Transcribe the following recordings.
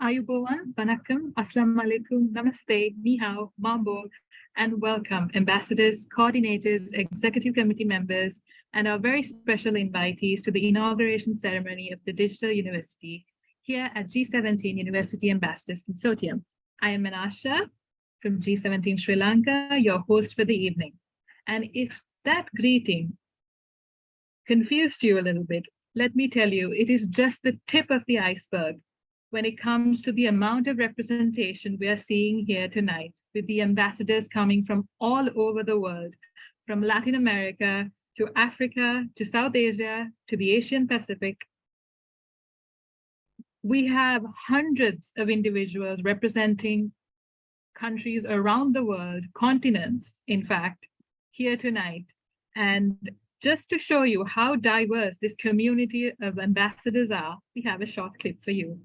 Ayubowan, Vanakkam, Assalamu alaikum, Namaste, Ni hao, Mambo, and welcome ambassadors, coordinators, executive committee members, and our very special invitees to the inauguration ceremony of the Digital University here at G17 University Ambassadors Consortium. I am Manasha from G17 Sri Lanka, your host for the evening. And if that greeting confused you a little bit, let me tell you, it is just the tip of the iceberg when it comes to the amount of representation we are seeing here tonight, with the ambassadors coming from all over the world, from Latin America to Africa to South Asia to the Asian Pacific. We have hundreds of individuals representing countries around the world, continents, in fact, here tonight. And just to show you how diverse this community of ambassadors are, we have a short clip for you.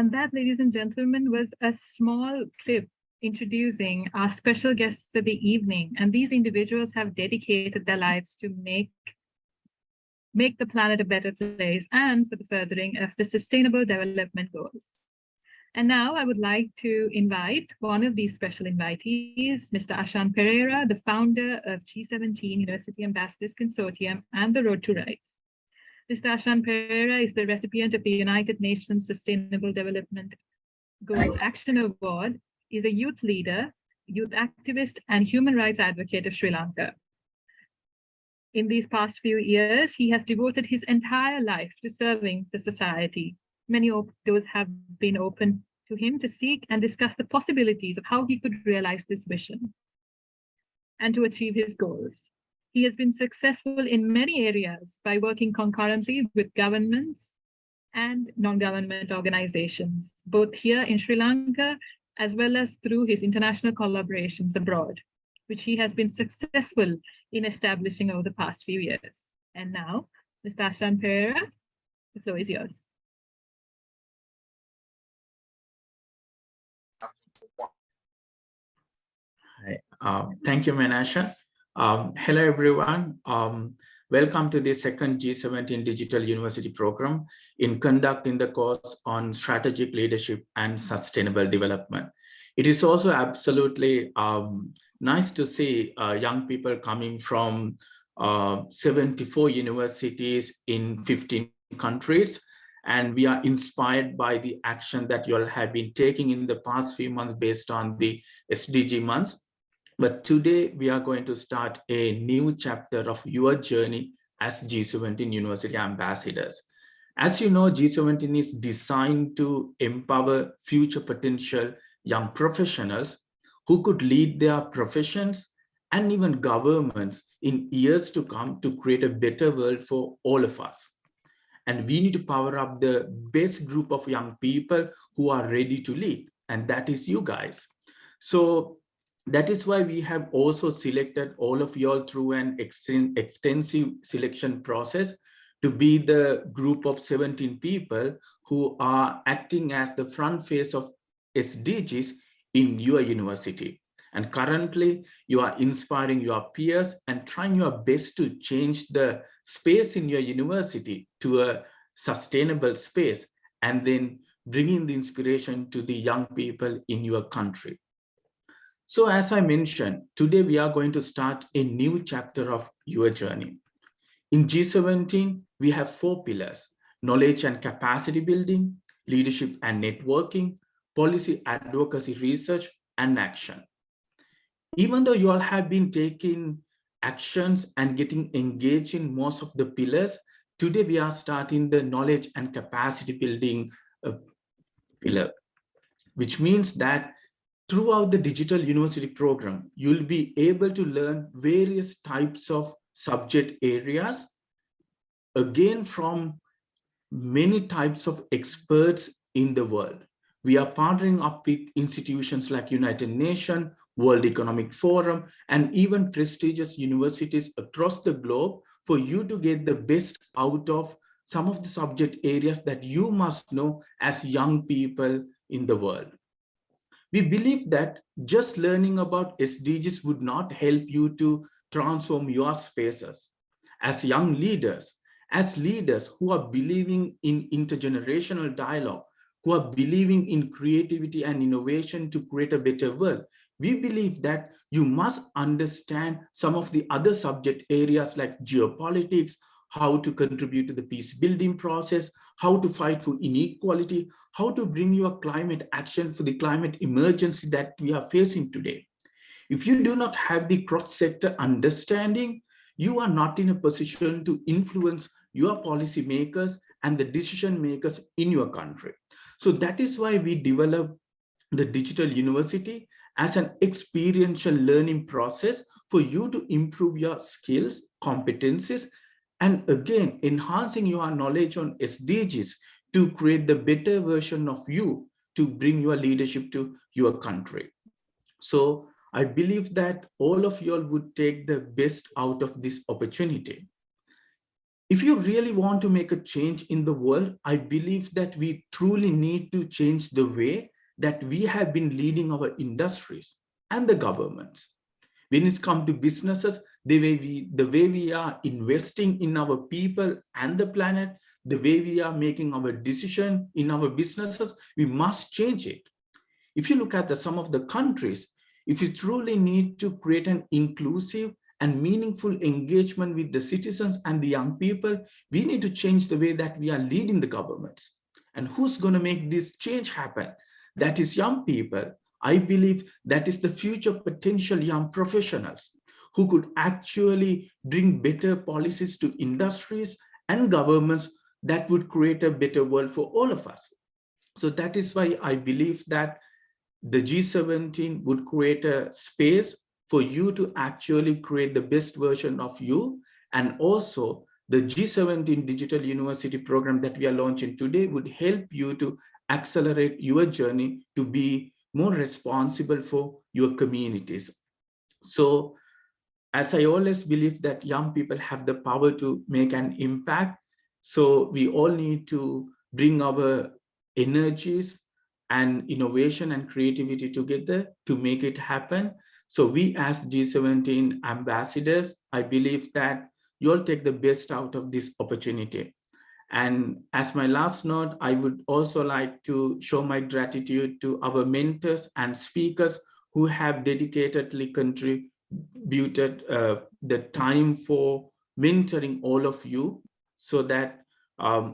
And that, ladies and gentlemen, was a small clip introducing our special guests for the evening. And these individuals have dedicated their lives to make make the planet a better place, and for the furthering of the Sustainable Development Goals. And now I would like to invite one of these special invitees, Mr. Ashan Pereira, the founder of G17 University Ambassadors Consortium and the Road to Rights. Mr. Ashan Pereira is the recipient of the United Nations Sustainable Development Goals Action Award, is a youth leader, youth activist, and human rights advocate of Sri Lanka. In these past few years, he has devoted his entire life to serving the society. Many doors have been opened to him to seek and discuss the possibilities of how he could realize this vision and to achieve his goals. He has been successful in many areas by working concurrently with governments and non-government organizations, both here in Sri Lanka, as well as through his international collaborations abroad, which he has been successful in establishing over the past few years. And now, Mr. Ashan Pereira, the floor is yours. Thank you, Manasha. Hello, everyone. Welcome to the second G17 Digital University program in conducting the course on strategic leadership and sustainable development. It is also absolutely nice to see young people coming from 74 universities in 15 countries. And we are inspired by the action that you all have been taking in the past few months based on the SDG months. But today we are going to start a new chapter of your journey as G17 University Ambassadors. As you know, G17 is designed to empower future potential young professionals who could lead their professions and even governments in years to come to create a better world for all of us. And we need to power up the best group of young people who are ready to lead, and that is you guys. So that is why we have also selected all of you all through an extensive selection process to be the group of 17 people who are acting as the front face of SDGs in your university. And currently, you are inspiring your peers and trying your best to change the space in your university to a sustainable space, and then bringing the inspiration to the young people in your country. So as I mentioned, today we are going to start a new chapter of your journey. In G17, we have 4 pillars: knowledge and capacity building, leadership and networking, policy advocacy research, and action. Even though you all have been taking actions and getting engaged in most of the pillars, today we are starting the knowledge and capacity building pillar, which means that throughout the digital university program, you'll be able to learn various types of subject areas, again from many types of experts in the world. We are partnering up with institutions like United Nations, World Economic Forum, and even prestigious universities across the globe for you to get the best out of some of the subject areas that you must know as young people in the world. We believe that just learning about SDGs would not help you to transform your spaces. As young leaders, as leaders who are believing in intergenerational dialogue, who are believing in creativity and innovation to create a better world, we believe that you must understand some of the other subject areas like geopolitics, how to contribute to the peace building process, how to fight for inequality, how to bring your climate action for the climate emergency that we are facing today. If you do not have the cross-sector understanding, you are not in a position to influence your policymakers and the decision makers in your country. So that is why we developed the digital university as an experiential learning process for you to improve your skills, competencies, and again, enhancing your knowledge on SDGs to create the better version of you to bring your leadership to your country. So I believe that all of you all would take the best out of this opportunity. If you really want to make a change in the world, I believe that we truly need to change the way that we have been leading our industries and the governments. When it's come to businesses, the way we are investing in our people and the planet, the way we are making our decision in our businesses, we must change it. If you look at some of the countries, if you truly need to create an inclusive and meaningful engagement with the citizens and the young people, we need to change the way that we are leading the governments. And who's going to make this change happen? That is young people. I believe that is the future potential young professionals who could actually bring better policies to industries and governments that would create a better world for all of us. So that is why I believe that the G17 would create a space for you to actually create the best version of you. And also the G17 Digital University program that we are launching today would help you to accelerate your journey to be more responsible for your communities. So as I always believe that young people have the power to make an impact, so we all need to bring our energies and innovation and creativity together to make it happen. So we as G17 ambassadors, I believe that you all take the best out of this opportunity. And as my last note, I would also like to show my gratitude to our mentors and speakers who have dedicatedly contributed the time for mentoring all of you so that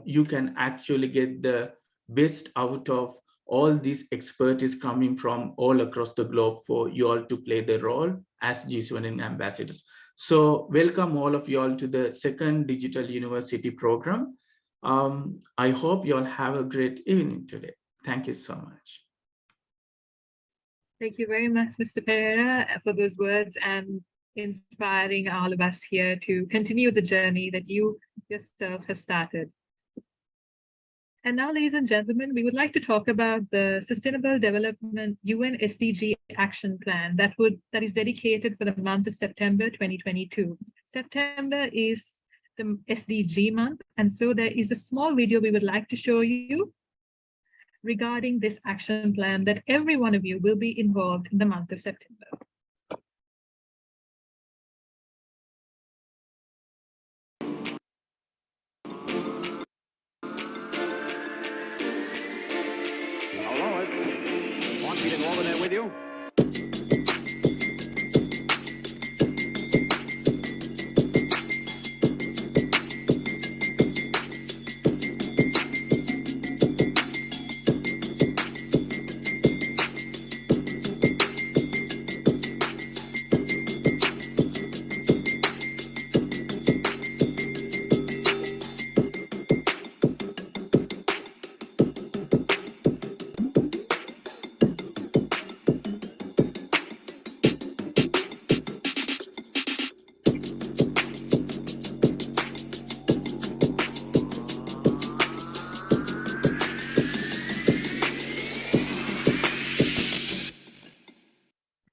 you can actually get the best out of all this expertise coming from all across the globe for you all to play the role as G17 ambassadors. So welcome all of you all to the second Digital University program. I hope you all have a great evening today. Thank you so much. Thank you very much, Mr. Pereira, for those words and inspiring all of us here to continue the journey that you yourself have started. And now, ladies and gentlemen, we would like to talk about the Sustainable Development UN SDG Action Plan that is dedicated for the month of September 2022. September is the SDG month, and so there is a small video we would like to show you regarding this action plan that every one of you will be involved in the month of September. Want me to go over there with you?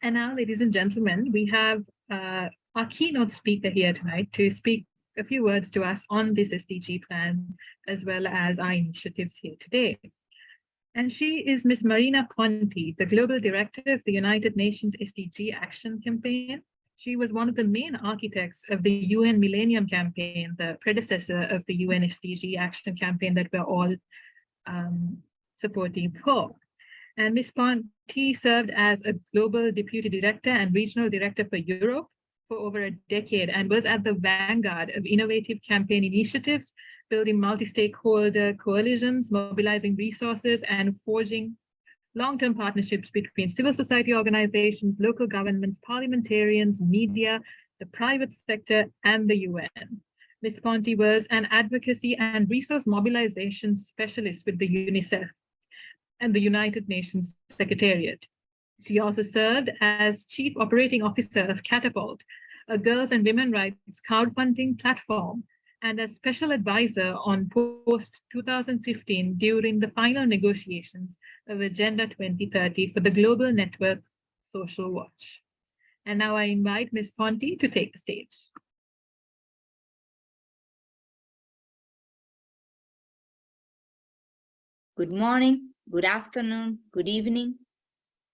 And now, ladies and gentlemen, we have our keynote speaker here tonight to speak a few words to us on this SDG plan, as well as our initiatives here today. And she is Ms. Marina Ponti, the Global Director of the United Nations SDG Action Campaign. She was one of the main architects of the UN Millennium Campaign, the predecessor of the UN SDG Action Campaign that we're all supporting for. And Ms. Ponti served as a Global Deputy Director and Regional Director for Europe for over a decade and was at the vanguard of innovative campaign initiatives, building multi-stakeholder coalitions, mobilizing resources, and forging long-term partnerships between civil society organizations, local governments, parliamentarians, media, the private sector, and the UN. Ms. Ponti was an advocacy and resource mobilization specialist with the UNICEF and the United Nations Secretariat. She also served as Chief Operating Officer of Catapult, a girls' and women rights crowdfunding platform, and as Special Advisor on post-2015 during the final negotiations of Agenda 2030 for the Global Network Social Watch. And now I invite Ms. Ponti to take the stage. Good morning, good afternoon, good evening.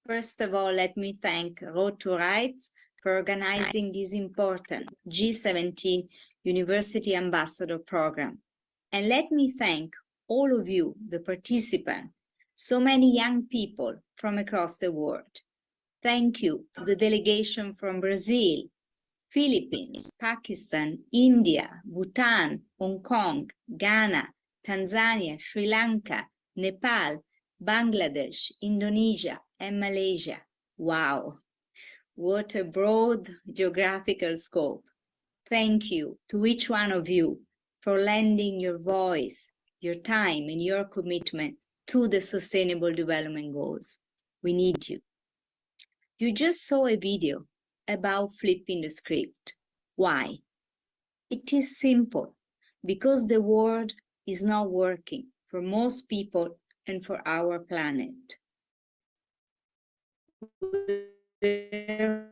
First of all, let me thank Road to Rights for organizing this important G17 University Ambassador Program. And let me thank all of you, the participants, so many young people from across the world. Thank you to the delegation from Brazil, Philippines, Pakistan, India, Bhutan, Hong Kong, Ghana, Tanzania, Sri Lanka, Nepal, Bangladesh, Indonesia, and Malaysia. Wow, what a broad geographical scope. Thank you to each one of you for lending your voice, your time, and your commitment to the Sustainable Development Goals. We need you. You just saw a video about flipping the script. Why? It is simple, because the world is not working for most people and for our planet. We're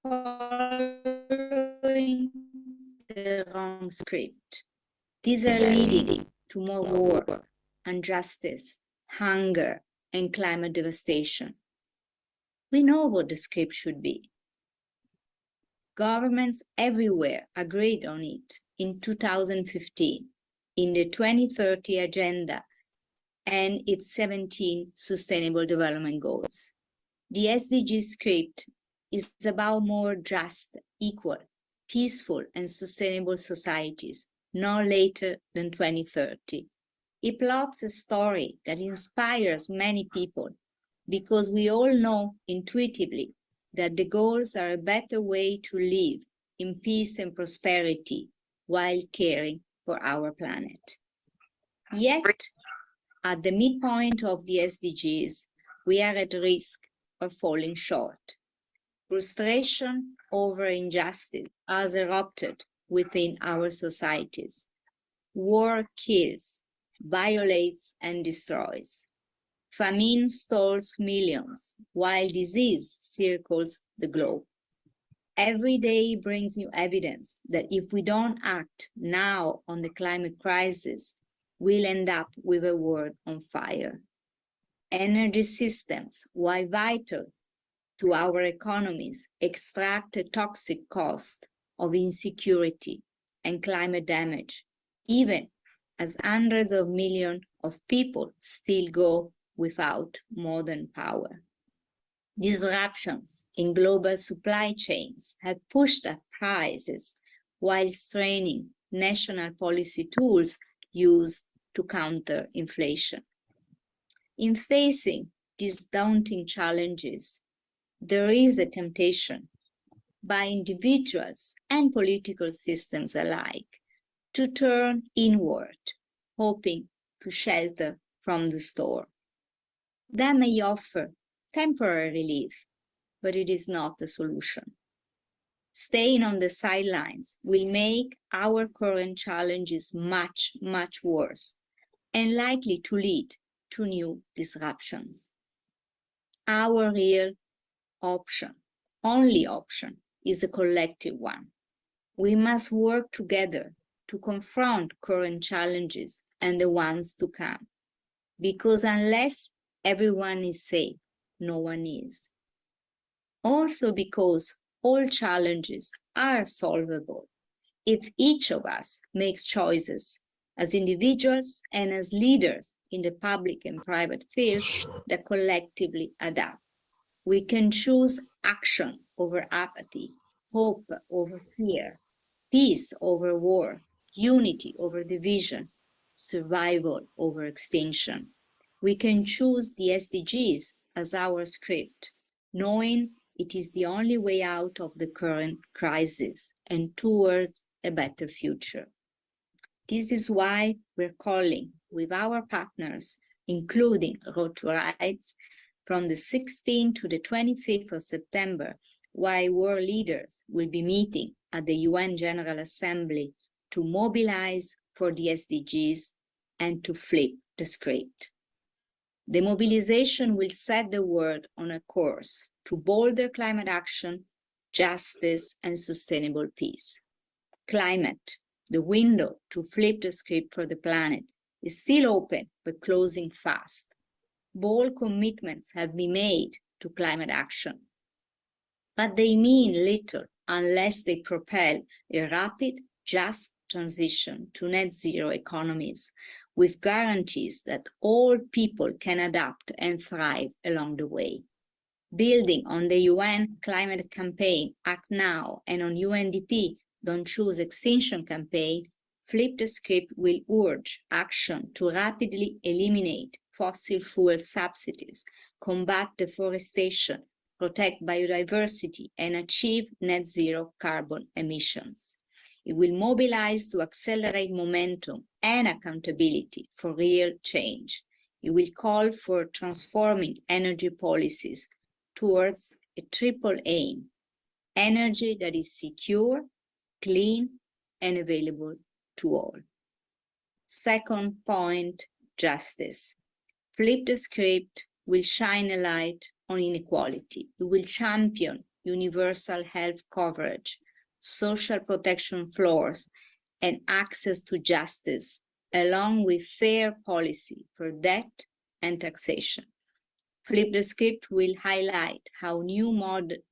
following the wrong script. These are leading to more war, injustice, hunger, and climate devastation. We know what the script should be. Governments everywhere agreed on it in 2015 in the 2030 Agenda and its 17 Sustainable Development Goals. The SDG script is about more just, equal, peaceful, and sustainable societies, no later than 2030. It plots a story that inspires many people, because we all know intuitively that the goals are a better way to live in peace and prosperity while caring for our planet. Yet, at the midpoint of the SDGs, we are at risk of falling short. Frustration over injustice has erupted within our societies. War kills, violates, and destroys. Famine stalls millions, while disease circles the globe. Every day brings new evidence that if we don't act now on the climate crisis, we'll end up with a world on fire. Energy systems, while vital to our economies, extract a toxic cost of insecurity and climate damage, even as hundreds of millions of people still go without modern power. Disruptions in global supply chains have pushed up prices while straining national policy tools used to counter inflation. In facing these daunting challenges, there is a temptation by individuals and political systems alike to turn inward, hoping to shelter from the storm. That may offer temporary relief, but it is not the solution. Staying on the sidelines will make our current challenges much, much worse and likely to lead to new disruptions. Our real option, only option, is a collective one. We must work together to confront current challenges and the ones to come, because unless everyone is safe, no one is. Also because all challenges are solvable if each of us makes choices as individuals and as leaders in the public and private fields that collectively adapt. We can choose action over apathy, hope over fear, peace over war, unity over division, survival over extinction. We can choose the SDGs as our script, knowing it is the only way out of the current crisis and towards a better future. This is why we're calling with our partners, including Road to Rights, from the 16th to the 25th of September, while world leaders will be meeting at the UN General Assembly to mobilize for the SDGs and to flip the script. The mobilization will set the world on a course to bolder climate action, justice, and sustainable peace. Climate, the window to flip the script for the planet, is still open but closing fast. Bold commitments have been made to climate action. but they mean little unless they propel a rapid, just transition to net zero economies with guarantees that all people can adapt and thrive along the way. Building on the UN climate campaign, Act Now, and on UNDP Don't Choose Extinction campaign, Flip the Script will urge action to rapidly eliminate fossil fuel subsidies, combat deforestation, protect biodiversity, and achieve net zero carbon emissions. It will mobilize to accelerate momentum and accountability for real change. It will call for transforming energy policies towards a triple aim: energy that is secure, clean, and available to all. Second point, justice. Flip the Script will shine a light on inequality. It will champion universal health coverage, social protection floors, and access to justice, along with fair policy for debt and taxation. Flip the Script will highlight how new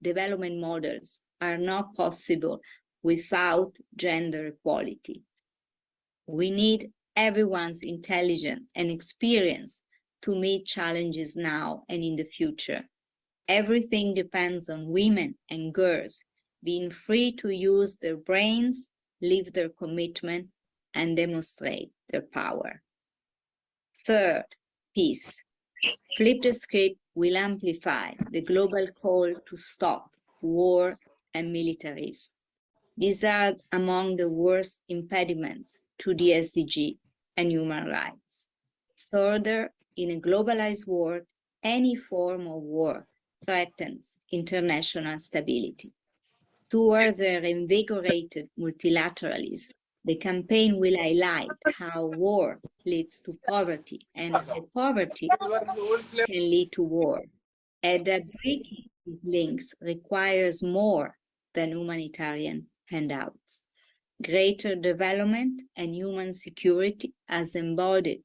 development models are not possible without gender equality. We need everyone's intelligence and experience to meet challenges now and in the future. Everything depends on women and girls being free to use their brains, live their commitment, and demonstrate their power. Third, peace. Flip the Script will amplify the global call to stop war and militarism. These are among the worst impediments to the SDG and human rights. Further, in a globalized world, any form of war threatens international stability. Towards a reinvigorated multilateralism, the campaign will highlight how war leads to poverty and how poverty can lead to war, and that breaking these links requires more than humanitarian handouts. Greater development and human security, as embodied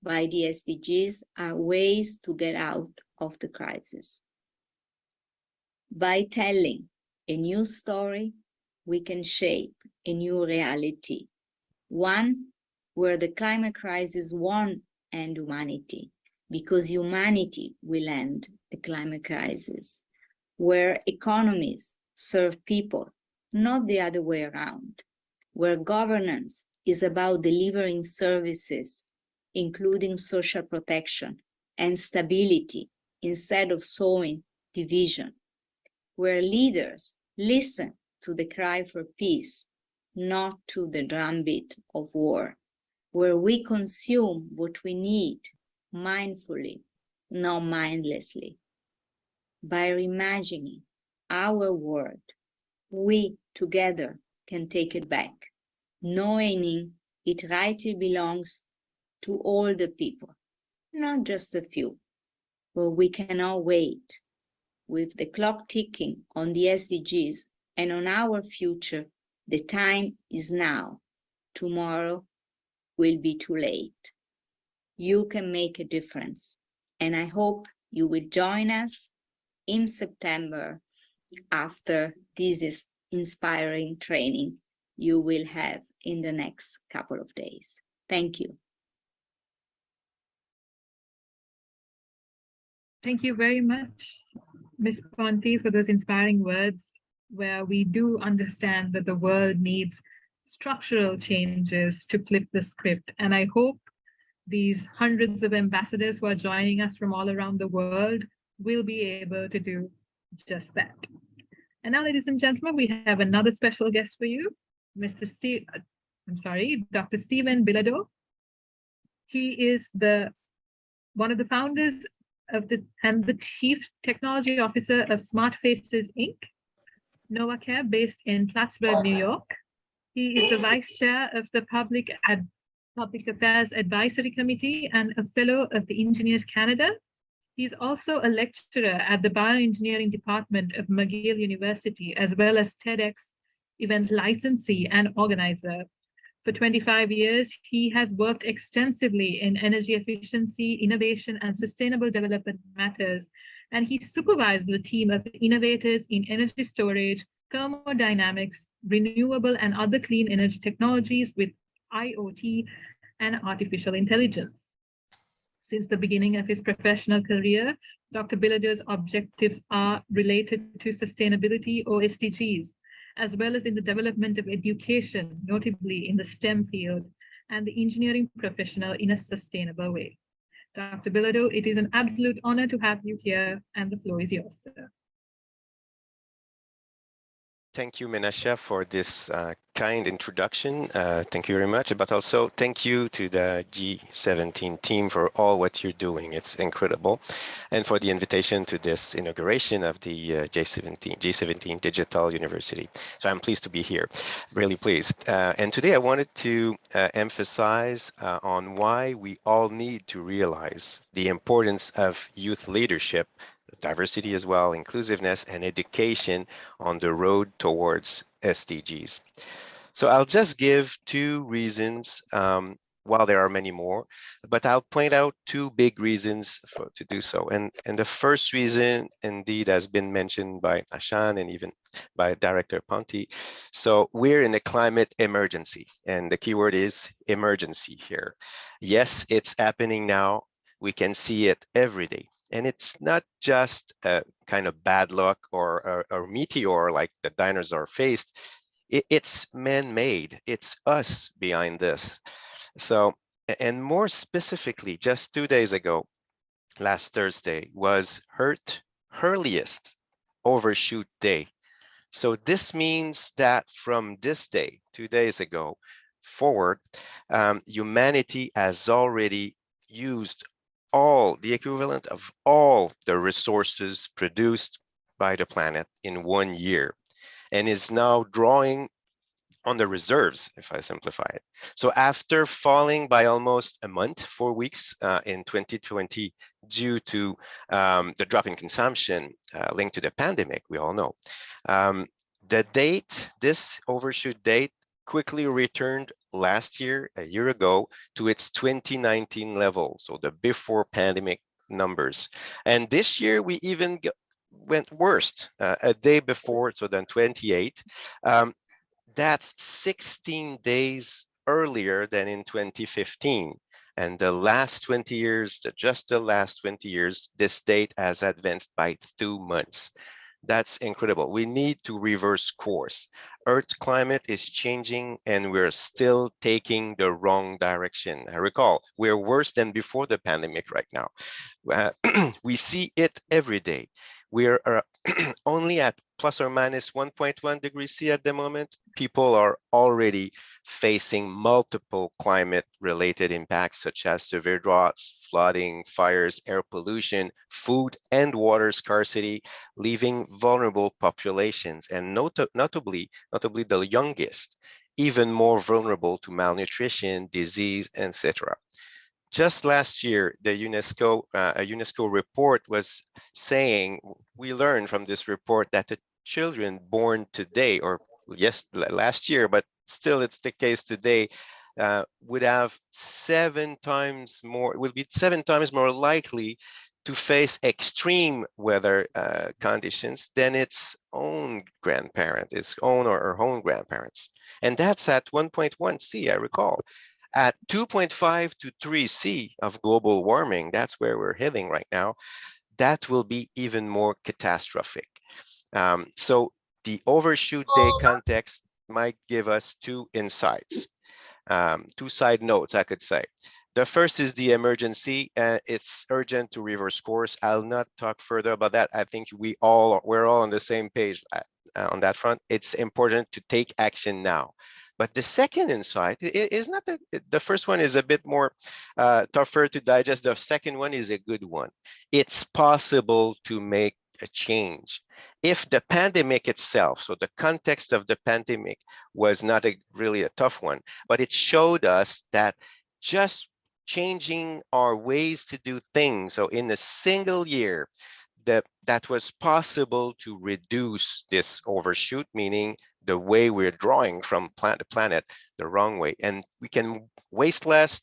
by the SDGs, are ways to get out of the crisis. By telling a new story, we can shape a new reality, one where the climate crisis won't end humanity, because humanity will end the climate crisis, where economies serve people, not the other way around, where governance is about delivering services, including social protection and stability, instead of sowing division, where leaders listen to the cry for peace, not to the drumbeat of war, where we consume what we need mindfully, not mindlessly. By reimagining our world, we together can take it back, knowing it rightly belongs to all the people, not just a few. But we cannot wait. With the clock ticking on the SDGs and on our future, the time is now. Tomorrow will be too late. You can make a difference, and I hope you will join us in September after this inspiring training you will have in the next couple of days. Thank you. Thank you very much, Ms. Ponti, for those inspiring words, where we do understand that the world needs structural changes to flip the script. And I hope these hundreds of ambassadors who are joining us from all around the world will be able to do just that. And now, ladies and gentlemen, we have another special guest for you, Dr. Stephane Bilodeau. He is one of the founders and the Chief Technology Officer of Smart Faces, Inc., NovaCare, based in Plattsburgh, New York. He is the Vice Chair of the Public Affairs Advisory Committee and a Fellow of the Engineers Canada. He's also a lecturer at the Bioengineering Department of McGill University, as well as TEDx event licensee and organizer. For 25 years, he has worked extensively in energy efficiency, innovation, and sustainable development matters, and he supervised the team of innovators in energy storage, thermodynamics, renewable and other clean energy technologies with IoT and artificial intelligence. Since the beginning of his professional career, Dr. Bilodeau's objectives are related to sustainability or SDGs, as well as in the development of education, notably in the STEM field, and the engineering professional in a sustainable way. Dr. Bilodeau, it is an absolute honor to have you here, and the floor is yours, sir. Thank you, Menasha, for this kind introduction. Thank you very much, but also thank you to the G17 team for all what you're doing. It's incredible. And for the invitation to this inauguration of the G17 Digital University. So I'm pleased to be here, really pleased. And today I wanted to emphasize on why we all need to realize the importance of youth leadership, diversity as well, inclusiveness, and education on the road towards SDGs. So I'll just give two reasons, while there are many more, but I'll point out two big reasons to do so. And the first reason, indeed, has been mentioned by Ashan and even by Director Ponti. So we're in a climate emergency, and the keyword is emergency here. Yes, it's happening now. We can see it every day. And it's not just a kind of bad luck or a meteor like the dinosaur faced. It's man-made. It's us behind this. So, and more specifically, just 2 days ago, last Thursday, was earliest overshoot day. So this means that from this day, 2 days ago, forward, humanity has already used all the equivalent of all the resources produced by the planet in 1 year, and is now drawing on the reserves, if I simplify it. So after falling by almost a month, 4 weeks in 2020, due to the drop in consumption linked to the pandemic, we all know, this overshoot date quickly returned last year, a year ago, to its 2019 level, so the before pandemic numbers. And this year we even went worst, a day before, so then 28. That's 16 days earlier than in 2015. And the last 20 years, just the last 20 years, this date has advanced by 2 months. That's incredible. We need to reverse course. Earth's climate is changing and we're still taking the wrong direction. I recall, we're worse than before the pandemic right now. We see it every day. We're only at plus or minus 1.1 degrees C at the moment. People are already facing multiple climate-related impacts such as severe droughts, flooding, fires, air pollution, food and water scarcity, leaving vulnerable populations, and notably the youngest, even more vulnerable to malnutrition, disease, etc. Just last year, the a UNESCO report was saying, we learned from this report that the children born today, or yes, last year, but still it's the case today, would have will be 7 times more likely to face extreme weather conditions than its own grandparent, its own or her own grandparents. And that's at 1.1 C, I recall. At 2.5 to 3 C of global warming, that's where we're heading right now, that will be even more catastrophic. So the overshoot day context might give us 2 insights, 2 side notes, I could say. The first is the emergency. It's urgent to reverse course. I'll not talk further about that. I think we're all on the same page on that front. It's important to take action now. But the second insight is not the first one is a bit more tougher to digest. The second one is a good one. It's possible to make a change. If the pandemic itself, so the context of the pandemic was not really a tough one, but it showed us that just changing our ways to do things, so in a single year, that was possible to reduce this overshoot, meaning the way we're drawing from the planet the wrong way. And we can waste less,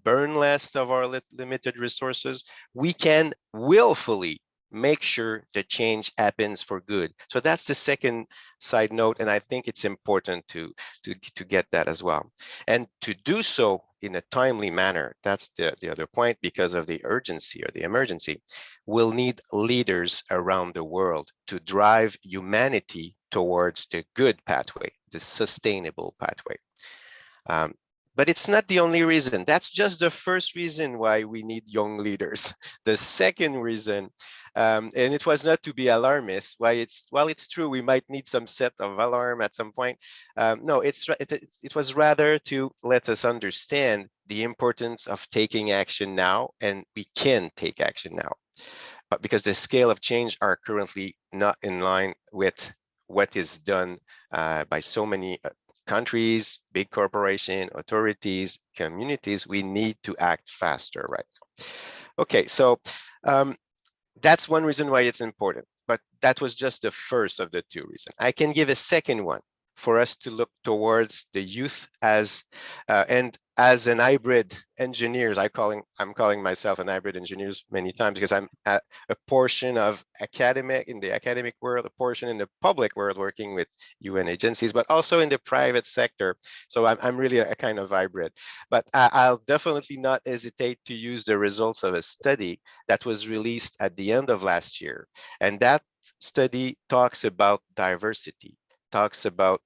burn less of our limited resources. We can willfully make sure the change happens for good. So that's the second side note, and I think it's important to get that as well. And to do so in a timely manner, that's the other point, because of the urgency or the emergency, we'll need leaders around the world to drive humanity towards the good pathway, the sustainable pathway. But it's not the only reason. That's just the first reason why we need young leaders. The second reason, and it was not to be alarmist, while it's true we might need some set of alarm at some point. No, it was rather to let us understand the importance of taking action now, and we can take action now. But because the scale of change are currently not in line with what is done by so many countries, big corporations, authorities, communities, we need to act faster right now. Okay, so that's one reason why it's important, but that was just the first of the two reasons. I can give a second one for us to look towards the youth as and as an hybrid engineers. I'm calling myself an hybrid engineers many times because I'm at a portion of in the academic world, a portion in the public world working with UN agencies, but also in the private sector. So I'm really a kind of hybrid. But I'll definitely not hesitate to use the results of a study that was released at the end of last year. And that study talks about diversity, talks about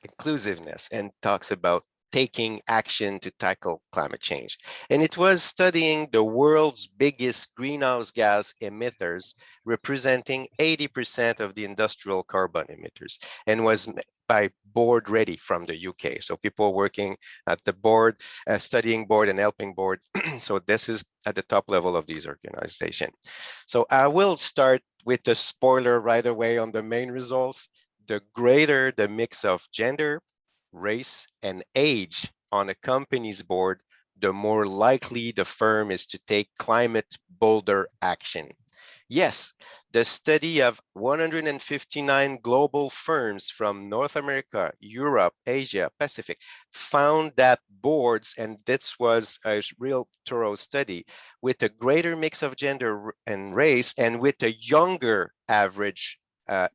inclusiveness, and talks about taking action to tackle climate change. And it was studying the world's biggest greenhouse gas emitters, representing 80% of the industrial carbon emitters, and was by board ready from the UK. So people working at the board, studying board and helping board. So this is at the top level of these organizations. So I will start with the spoiler right away on the main results. The greater the mix of gender, race, and age on a company's board, the more likely the firm is to take climate bolder action. Yes, the study of 159 global firms from North America, Europe, Asia, Pacific found that boards, and this was a real thorough study, with a greater mix of gender and race and with a younger average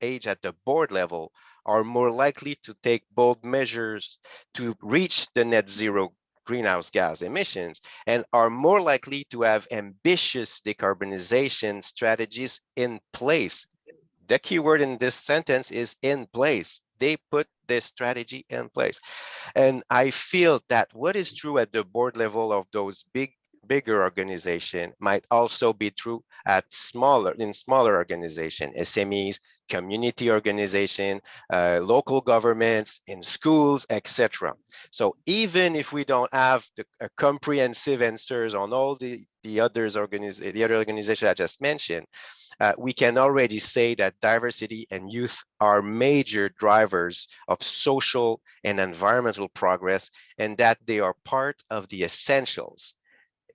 age at the board level, are more likely to take bold measures to reach the net zero greenhouse gas emissions, and are more likely to have ambitious decarbonization strategies in place. The key word in this sentence is in place. They put this strategy in place. And I feel that what is true at the board level of those bigger organization might also be true at smaller organization, SMEs, community organization, local governments, in schools, etc. So even if we don't have the comprehensive answers on all the other organizations I just mentioned, we can already say that diversity and youth are major drivers of social and environmental progress, and that they are part of the essentials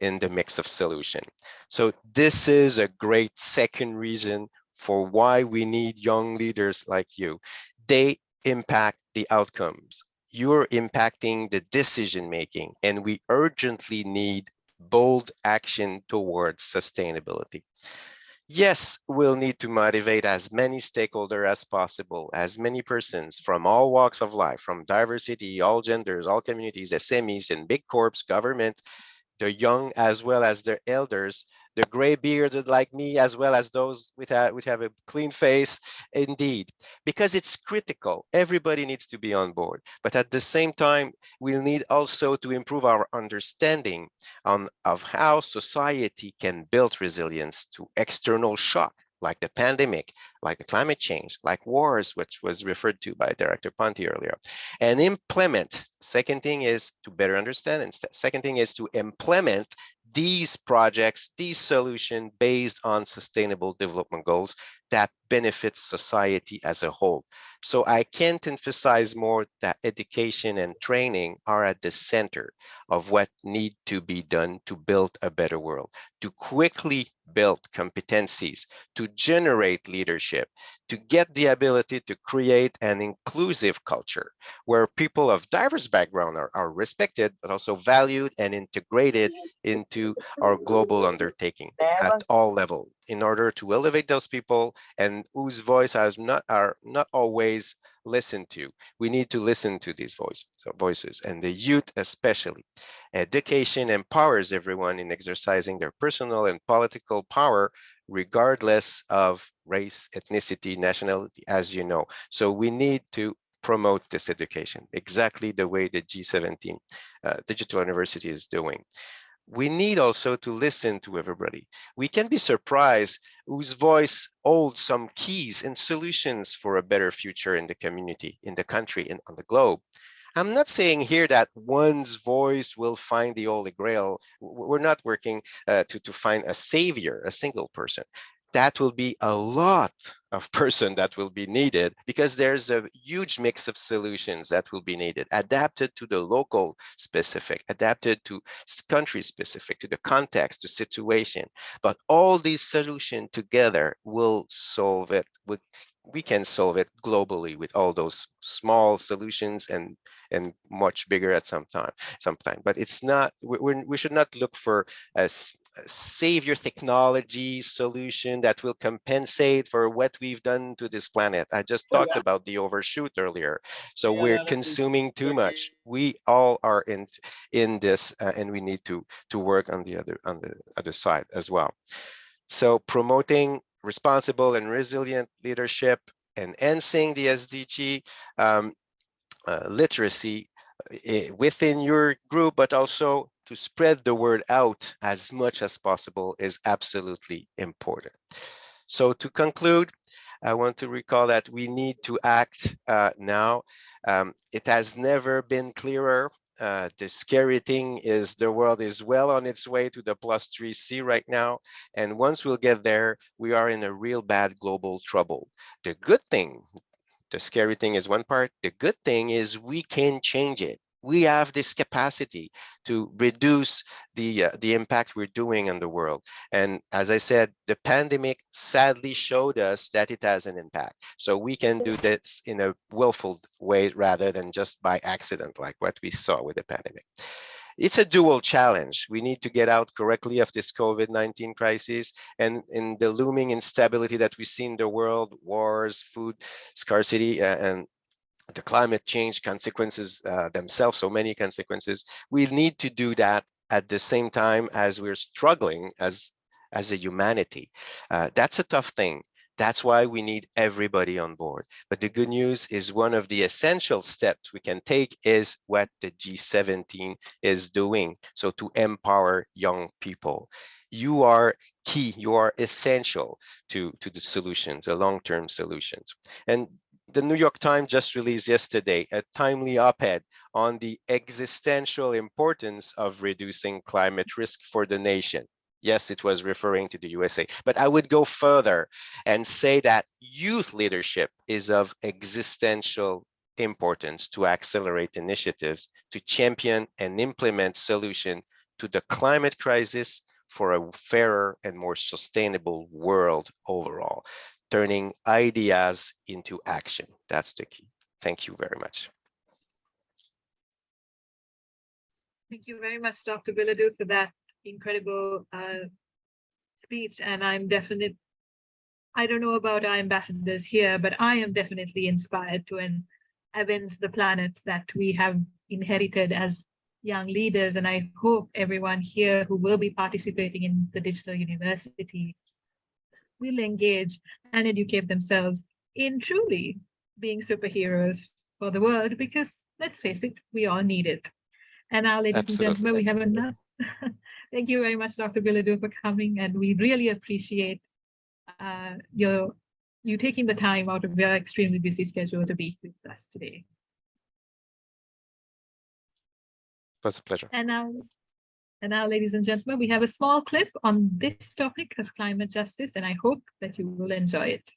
in the mix of solution. So this is a great second reason for why we need young leaders like you. They impact the outcomes. You're impacting the decision making, and we urgently need bold action towards sustainability. Yes, we'll need to motivate as many stakeholders as possible, as many persons from all walks of life, from diversity, all genders, all communities, SMEs, and big corps, government, the young as well as the elders, the gray bearded like me, as well as those which have a clean face, indeed, because it's critical. Everybody needs to be on board. But at the same time, we'll need also to improve our understanding of how society can build resilience to external shock, like the pandemic, like the climate change, like wars, which was referred to by Director Ponti earlier, and implement. Second thing is to better understand, and second thing is to implement these projects, these solutions based on sustainable development goals that benefits society as a whole. So I can't emphasize more that education and training are at the center of what need to be done to build a better world, to quickly build competencies, to generate leadership, to get the ability to create an inclusive culture where people of diverse background are respected, but also valued and integrated into our global undertaking at all levels in order to elevate those people and whose voice are not always listened to. We need to listen to these voices, and the youth especially. Education empowers everyone in exercising their personal and political power, regardless of race, ethnicity, nationality, as you know. So we need to promote this education exactly the way the G17 Digital University is doing. We need also to listen to everybody. We can be surprised whose voice holds some keys and solutions for a better future in the community, in the country, and on the globe. I'm not saying here that one's voice will find the Holy Grail. We're not working to find a savior, a single person. That will be a lot of person that will be needed because there's a huge mix of solutions that will be needed, adapted to the local specific, adapted to country specific, to the context, the situation. But all these solutions together will solve it. We can solve it globally with all those small solutions and much bigger at some time. But it's not. We should not look for a savior technology solution that will compensate for what we've done to this planet. I just talked about the overshoot earlier. So we're consuming too much. We all are in this, and we need to work on the other side as well. So promoting responsible and resilient leadership, enhancing the SDG literacy within your group, but also to spread the word out as much as possible is absolutely important. So to conclude, I want to recall that we need to act now. It has never been clearer. The scary thing is the world is well on its way to the +3C right now. And once we'll get there, we are in a real bad global trouble. The good thing, the scary thing is one part. The good thing is we can change it. We have this capacity to reduce the impact we're doing on the world. And as I said, the pandemic sadly showed us that it has an impact. So we can do this in a willful way rather than just by accident, like what we saw with the pandemic. It's a dual challenge. We need to get out correctly of this COVID-19 crisis and in the looming instability that we see in the world, wars, food scarcity, and the climate change consequences themselves, so many consequences. We need to do that at the same time as we're struggling as a humanity. That's a tough thing. That's why we need everybody on board. But the good news is one of the essential steps we can take is what the G17 is doing. So to empower young people. You are key, you are essential to the solutions, the long-term solutions. And the New York Times just released yesterday a timely op-ed on the existential importance of reducing climate risk for the nation. Yes, it was referring to the USA, but I would go further and say that youth leadership is of existential importance to accelerate initiatives to champion and implement solutions to the climate crisis for a fairer and more sustainable world overall, turning ideas into action. That's the key. Thank you very much. Thank you very much, Dr. Bilodeau, for that incredible speech. And I don't know about our ambassadors here, but I am definitely inspired to avenge the planet that we have inherited as young leaders. And I hope everyone here who will be participating in the Digital University will engage and educate themselves in truly being superheroes for the world, because let's face it, we all need it. And now, ladies and gentlemen, we have enough. Thank you very much, Dr. Bilodeau, for coming, and we really appreciate you taking the time out of your extremely busy schedule to be with us today. It was a pleasure. And And now, ladies and gentlemen, we have a small clip on this topic of climate justice, and I hope that you will enjoy it.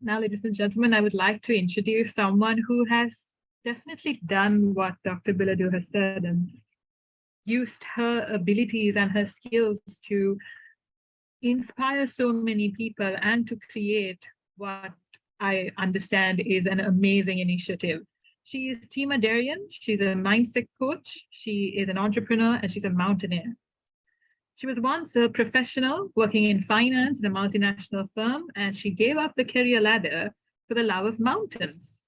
Now, ladies and gentlemen, I would like to introduce someone who has definitely done what Dr. Bilodeau has said and used her abilities and her skills to inspire so many people and to create what I understand is an amazing initiative. She is Tima Darian. She's a mindset coach. She is an entrepreneur and she's a mountaineer. She was once a professional working in finance in a multinational firm, and she gave up the career ladder for the love of mountains.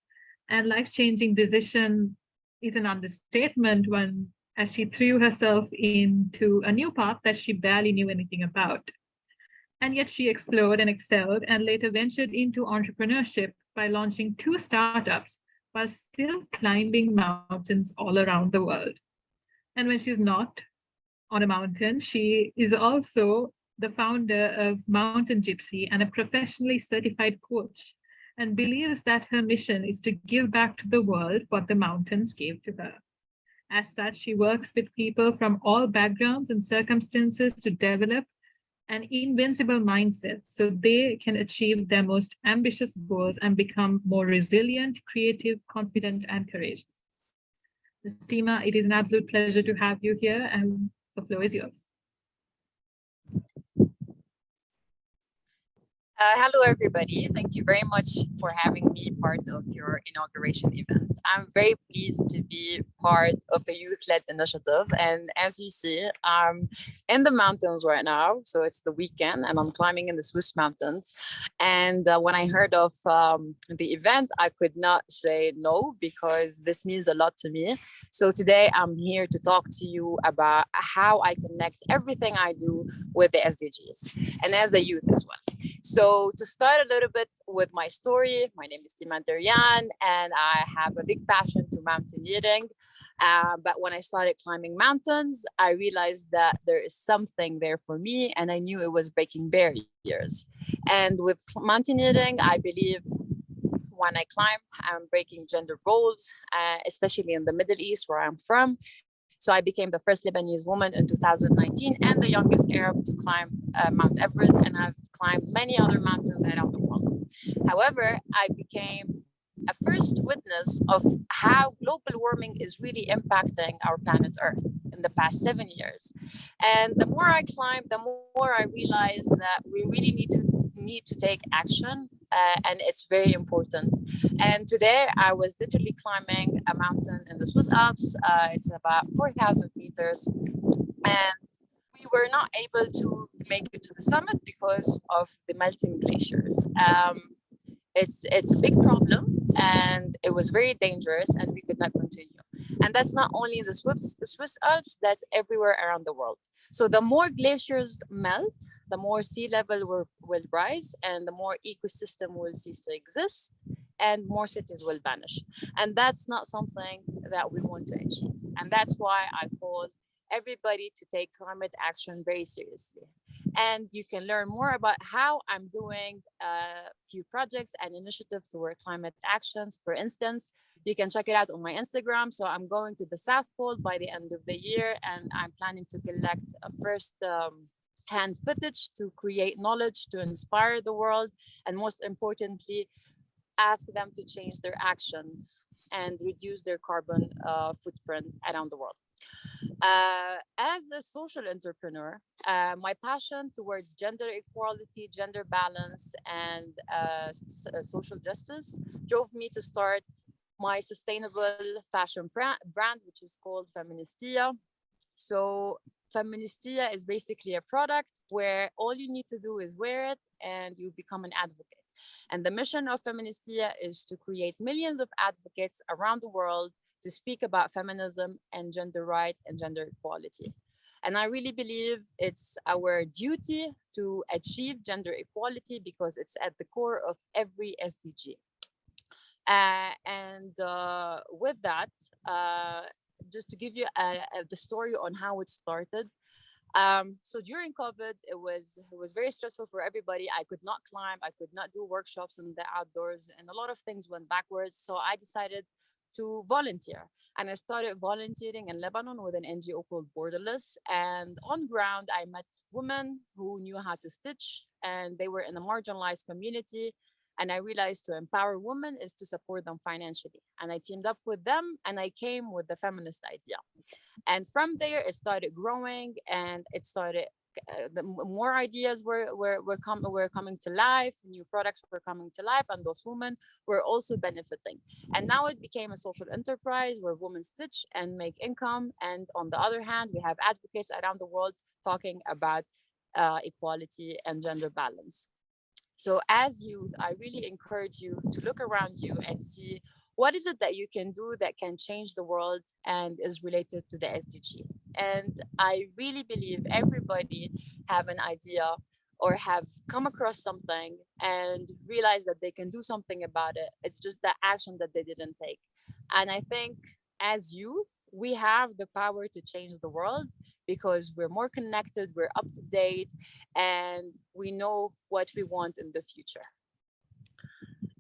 And life-changing decision is an understatement when, as she threw herself into a new path that she barely knew anything about. And yet she explored and excelled and later ventured into entrepreneurship by launching 2 startups while still climbing mountains all around the world. And when she's not on a mountain, she is also the founder of Mountain Gypsy and a professionally certified coach, and believes that her mission is to give back to the world what the mountains gave to her. As such, she works with people from all backgrounds and circumstances to develop an invincible mindset so they can achieve their most ambitious goals and become more resilient, creative, confident, and courageous. Ms. Tima, it is an absolute pleasure to have you here, and the floor is yours. Hello, everybody. Thank you very much for having me part of your inauguration event. I'm very pleased to be part of a youth-led initiative. And as you see, I'm in the mountains right now. So it's the weekend and I'm climbing in the Swiss mountains. And when I heard of the event, I could not say no because this means a lot to me. So today I'm here to talk to you about how I connect everything I do with the SDGs and as a youth as well. So to start a little bit with my story, my name is Stephane Bilodeau and I have a big passion to mountaineering. But when I started climbing mountains, I realized that there is something there for me and I knew it was breaking barriers. And with mountaineering, I believe when I climb, I'm breaking gender roles, especially in the Middle East where I'm from. So I became the first Lebanese woman in 2019 and the youngest Arab to climb Mount Everest, and I've climbed many other mountains around the world. However, I became a first witness of how global warming is really impacting our planet Earth in the past 7 years. And the more I climb, the more I realize that we really need to take action, and it's very important. And today I was literally climbing a mountain in the Swiss Alps. It's about 4,000 meters, and we were not able to make it to the summit because of the melting glaciers. It's a big problem and it was very dangerous and we could not continue. And that's not only the Swiss Alps, that's everywhere around the world. So the more glaciers melt, the more sea level will rise and the more ecosystem will cease to exist and more cities will vanish. And that's not something that we want to achieve. And that's why I call everybody to take climate action very seriously. And you can learn more about how I'm doing a few projects and initiatives toward climate actions. For instance, you can check it out on my Instagram. So I'm going to the South Pole by the end of the year, and I'm planning to collect a first hand footage to create knowledge, to inspire the world, and most importantly, ask them to change their actions and reduce their carbon footprint around the world. As a social entrepreneur, my passion towards gender equality, gender balance, and social justice drove me to start my sustainable fashion brand, which is called Feministia. So Feministia is basically a product where all you need to do is wear it and you become an advocate. And the mission of Feministia is to create millions of advocates around the world to speak about feminism and gender rights and gender equality. And I really believe it's our duty to achieve gender equality because it's at the core of every SDG. With that, just to give you the story on how it started. So during COVID, it was very stressful for everybody. I could not climb, I could not do workshops in the outdoors, and a lot of things went backwards. So I decided to volunteer. And I started volunteering in Lebanon with an NGO called Borderless. And on ground, I met women who knew how to stitch, and they were in a marginalized community. And I realized to empower women is to support them financially. And I teamed up with them and I came with the feminist idea. And from there, it started growing and it started, more ideas were coming to life, new products were coming to life, and those women were also benefiting. And now it became a social enterprise where women stitch and make income. And on the other hand, we have advocates around the world talking about equality and gender balance. So as youth, I really encourage you to look around you and see what is it that you can do that can change the world and is related to the SDG. And I really believe everybody have an idea or have come across something and realize that they can do something about it. It's just the action that they didn't take. And I think as youth, we have the power to change the world because we're more connected, we're up to date, and we know what we want in the future.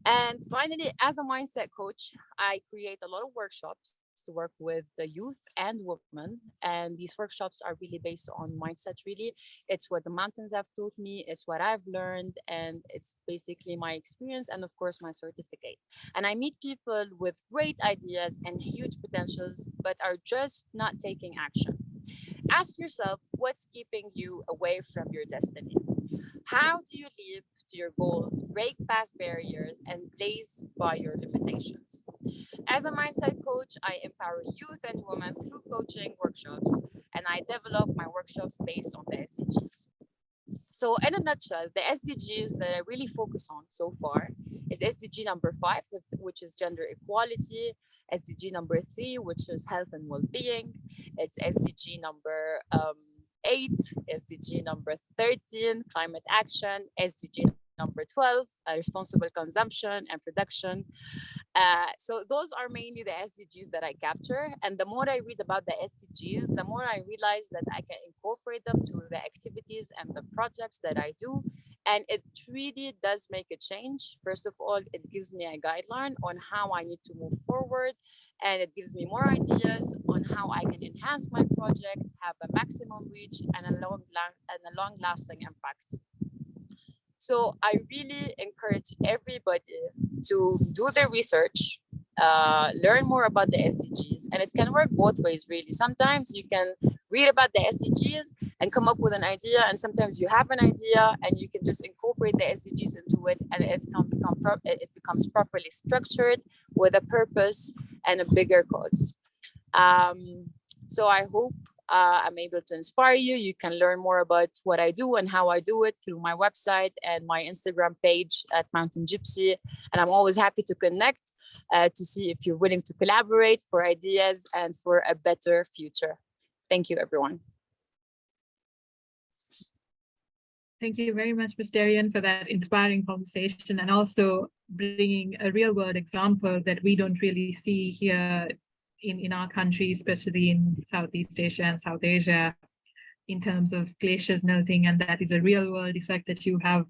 And finally, as a mindset coach, I create a lot of workshops to work with the youth and women. And these workshops are really based on mindset, really. It's what the mountains have taught me, it's what I've learned, and it's basically my experience and of course my certificate. And I meet people with great ideas and huge potentials, but are just not taking action. Ask yourself, what's keeping you away from your destiny? How do you live to your goals, break past barriers, and blaze by your limitations? As a mindset coach, I empower youth and women through coaching workshops, and I develop my workshops based on the SDGs. So in a nutshell, the SDGs that I really focus on so far is SDG number 5, which is gender equality, SDG number 3, which is health and well-being, it's SDG number 8, SDG number 13, climate action, SDG number 12, responsible consumption and production. So those are mainly the SDGs that I capture. And the more I read about the SDGs, the more I realize that I can incorporate them to the activities and the projects that I do. And it really does make a change. First of all, it gives me a guideline on how I need to move forward. And it gives me more ideas on how I can enhance my project, have a maximum reach and a long-lasting impact. So I really encourage everybody to do their research, learn more about the SDGs, and it can work both ways, really. Sometimes you can read about the SDGs and come up with an idea, and sometimes you have an idea and you can just incorporate the SDGs into it, and it becomes properly structured with a purpose and a bigger cause. So I hope I'm able to inspire you. You can learn more about what I do and how I do it through my website and my Instagram page at Mountain Gypsy. And I'm always happy to connect to see if you're willing to collaborate for ideas and for a better future. Thank you, everyone. Thank you very much, Ms. Darian, for that inspiring conversation and also bringing a real world example that we don't really see here in our country, especially in Southeast Asia and South Asia, in terms of glaciers melting, and that is a real world effect that you have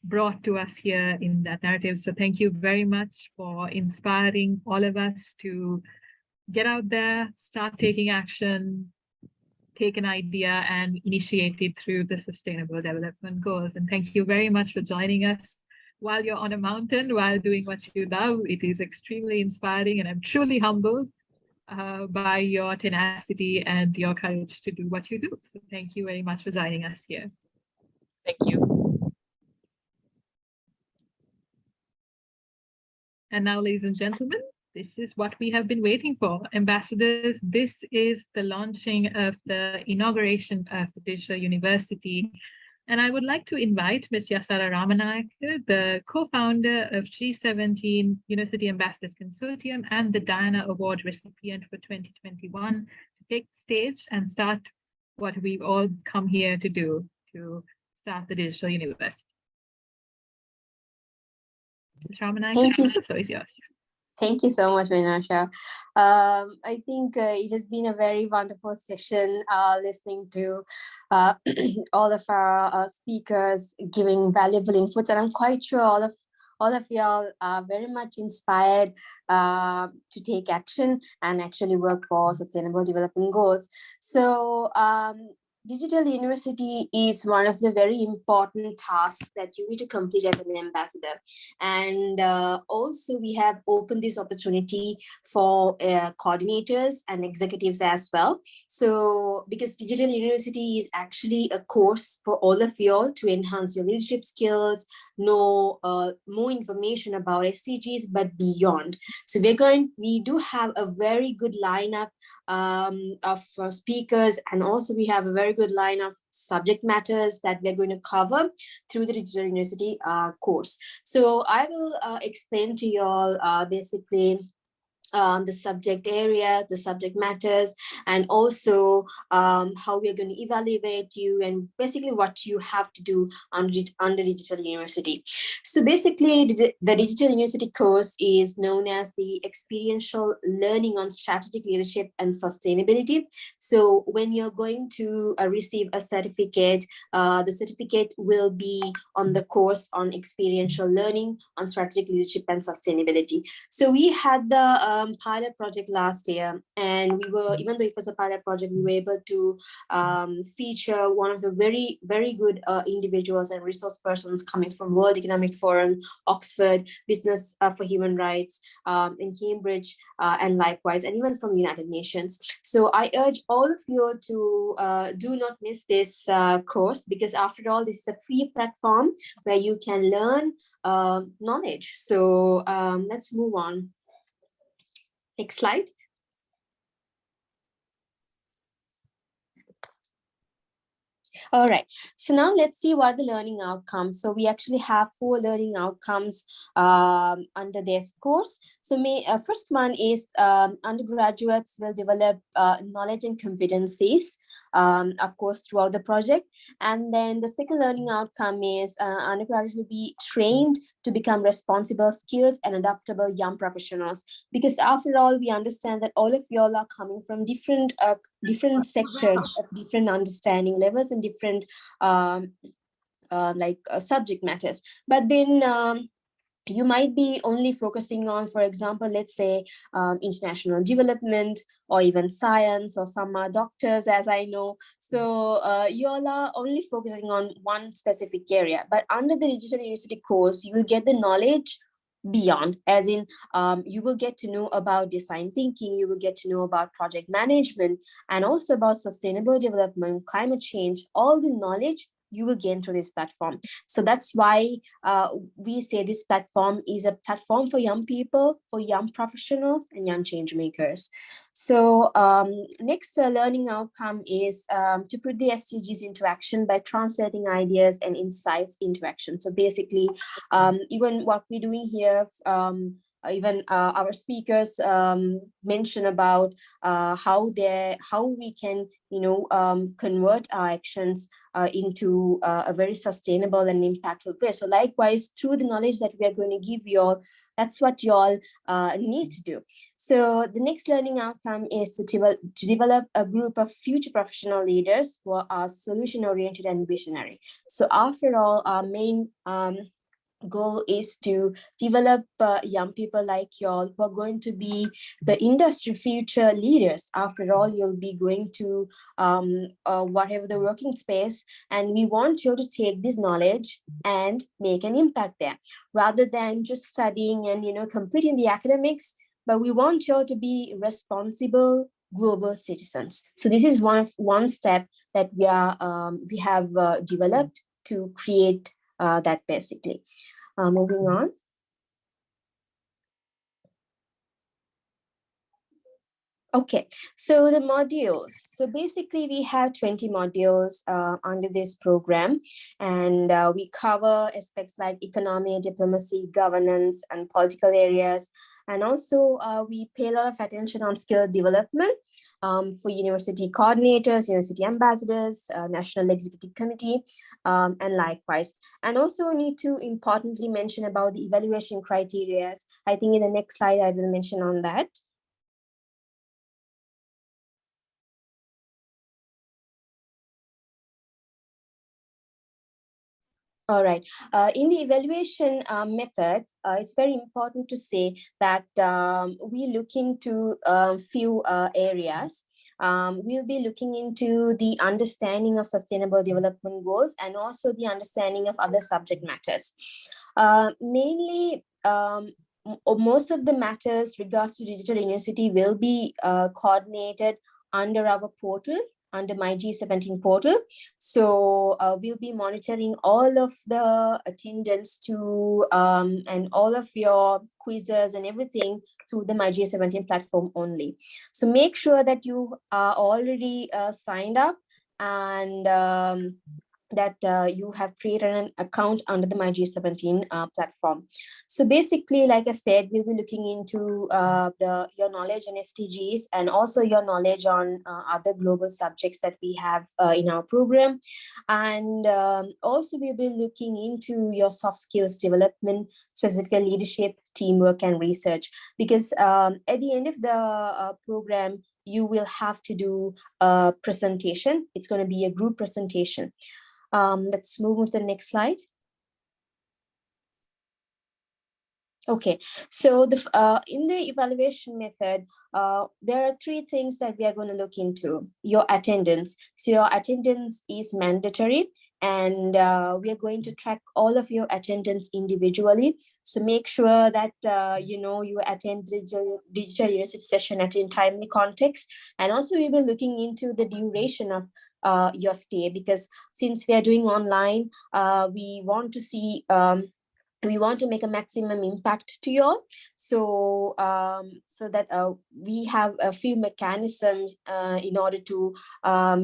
brought to us here in that narrative. So thank you very much for inspiring all of us to get out there, start taking action, take an idea and initiate it through the Sustainable Development Goals. And thank you very much for joining us. while you're on a mountain, while doing what you love. It is extremely inspiring, and I'm truly humbled by your tenacity and your courage to do what you do. So thank you very much for joining us here. Thank you. And now, ladies and gentlemen, this is what we have been waiting for. Ambassadors, this is the launching of the inauguration of the Digital University. And I would like to invite Ms. Yasara Ramanayake, the co-founder of G17 University Ambassadors Consortium and the Diana Award recipient for 2021, to take the stage and start what we've all come here to do, to start the Digital University. Ms. Ramanayake, Thank you. the floor is yours. Thank you so much, Minasha. I think it has been a very wonderful session listening to all of our speakers giving valuable inputs, and I'm quite sure all of y'all are very much inspired to take action and actually work for sustainable development goals. So Digital University is one of the very important tasks that you need to complete as an ambassador. And also we have opened this opportunity for coordinators and executives as well. So because Digital University is actually a course for all of you all to enhance your leadership skills, know more information about SDGs, but beyond. So we do have a very good lineup of speakers, and also we have a very good line of subject matters that we're going to cover through the Digital University course. So I will explain to you all basically the subject area, the subject matters, and also how we're going to evaluate you and basically what you have to do under Digital University. So basically the Digital University course is known as the experiential learning on strategic leadership and sustainability. So when you're going to receive a certificate, the certificate will be on the course on experiential learning on strategic leadership and sustainability. So we had the pilot project last year, and we were, even though it was a pilot project, we were able to feature one of the very, very good individuals and resource persons coming from World Economic Forum, Oxford, Business for Human Rights, in Cambridge, and likewise, and even from United Nations. So I urge all of you to do not miss this course, because after all, this is a free platform where you can learn knowledge. So let's move on. Next slide. All right, so now let's see what the learning outcomes. So we actually have 4 learning outcomes under this course. So first one is undergraduates will develop knowledge and competencies, of course, throughout the project. And then the second learning outcome is undergraduates will be trained to become responsible, skilled, and adaptable young professionals. Because after all, we understand that all of you all are coming from different sectors of different understanding levels and different subject matters. But then you might be only focusing on, for example, let's say international development, or even science, or some are doctors, as I know. So you all are only focusing on one specific area. But under the Digital University course, you will get the knowledge beyond, as in you will get to know about design thinking, you will get to know about project management, and also about sustainable development, climate change, all the knowledge you will gain through this platform. So that's why we say this platform is a platform for young people, for young professionals, and young change makers. So next learning outcome is to put the SDGs into action by translating ideas and insights into action. So basically, even what we're doing here, even our speakers mention about how we can, convert our actions into a very sustainable and impactful way. So likewise, through the knowledge that we are going to give you all, that's what you all need to do. So the next learning outcome is to develop a group of future professional leaders who are solution-oriented and visionary. So after all, our main goal is to develop young people like y'all who are going to be the industry future leaders. After all, you'll be going to whatever the working space, and we want you to take this knowledge and make an impact there, rather than just studying and completing the academics. But we want you to be responsible global citizens. So this is one step that we have developed to create that basically. Moving on. Okay, so the modules. So basically we have 20 modules under this program, and we cover aspects like economy, diplomacy, governance, and political areas. And also we pay a lot of attention on skill development for university coordinators, university ambassadors, National Executive Committee, and likewise. And also need to importantly mention about the evaluation criteria. I think in the next slide, I will mention on that. All right. In the evaluation method, it's very important to say that we look into a few areas. We'll be looking into the understanding of sustainable development goals and also the understanding of other subject matters. Mainly, most of the matters regards to digital university will be coordinated under our portal, under my G17 portal. So we'll be monitoring all of the attendance to and all of your quizzes and everything through the my G17 platform only. So make sure that you are already signed up, and that you have created an account under the my G17 platform. So basically, like I said, we'll be looking into your knowledge on SDGs and also your knowledge on other global subjects that we have in our program. And also we'll be looking into your soft skills development, specifically leadership, teamwork, and research. Because at the end of the program, you will have to do a presentation. It's going to be a group presentation. Let's move on to the next slide. Okay, so in the evaluation method, there are three things that we are going to look into. Your attendance. So your attendance is mandatory, and we are going to track all of your attendance individually. So make sure that you attend the digital university session at a timely context. And also we will be looking into the duration of your stay, because since we are doing online, we want to see we want to make a maximum impact to you all. So so that we have a few mechanisms in order to